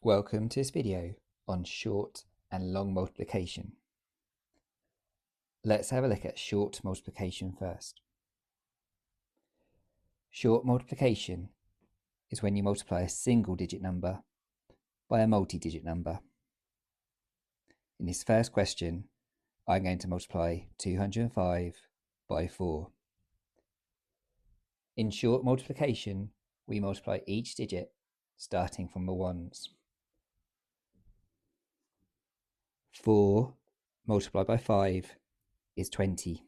Welcome to this video on short and long multiplication. Let's have a look at short multiplication first. Short multiplication is when you multiply a single digit number by a multi-digit number. In this first question, I'm going to multiply 205 by 4. In short multiplication, we multiply each digit starting from the ones. 4 multiplied by 5 is 20.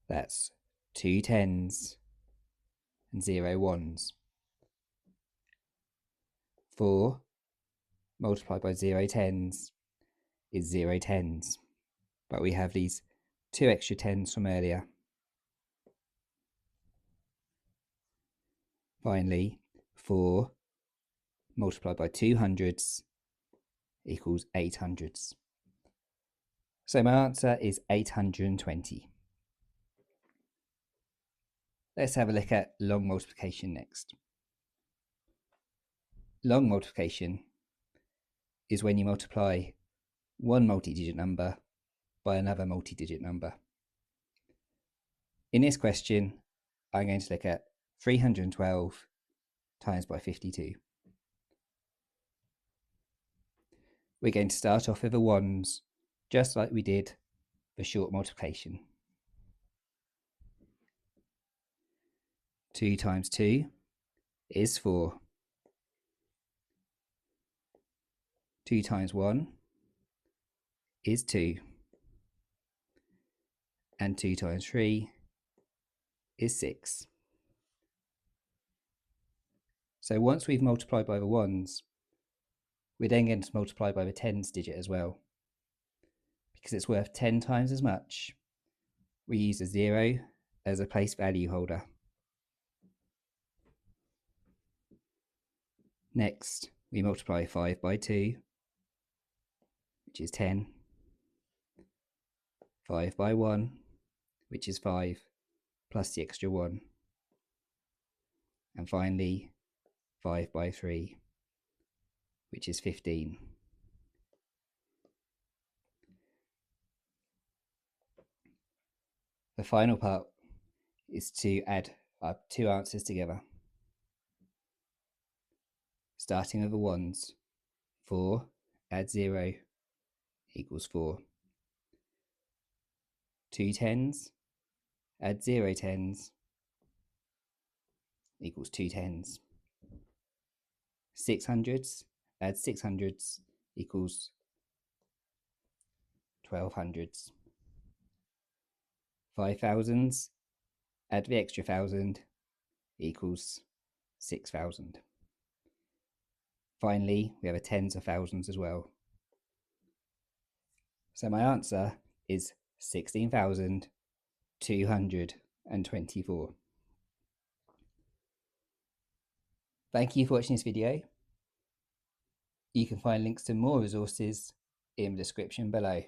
That's 2 tens and 0 ones. 4 multiplied by 0 tens is 0 tens, but we have these 2 extra tens from earlier. Finally, 4 multiplied by 2 hundreds equals 8 hundreds. So my answer is 820. Let's have a look at long multiplication next. Long multiplication is when you multiply one multi-digit number by another multi-digit number. In this question, I'm going to look at 312 times by 52. We're going to start off with the ones, just like we did for short multiplication. 2 times 2 is 4. 2 times 1 is 2. And 2 times 3 is 6. So once we've multiplied by the ones, we're then going to multiply by the tens digit as well. Because it's worth 10 times as much, we use a 0 as a place value holder. Next, we multiply 5 by 2, which is 10. 5 by 1, which is 5, plus the extra 1. And finally, 5 by 3, which is 15. The final part is to add our two answers together. Starting with the ones, 4 add 0 equals 4. 2 tens add 0 tens equals 2 tens. 6 hundreds add 6 hundreds equals 12 hundreds. 5 thousands add the extra 1,000 equals 6,000. Finally, we have a tens of thousands as well. So my answer is 16,224. Thank you for watching this video. You can find links to more resources in the description below.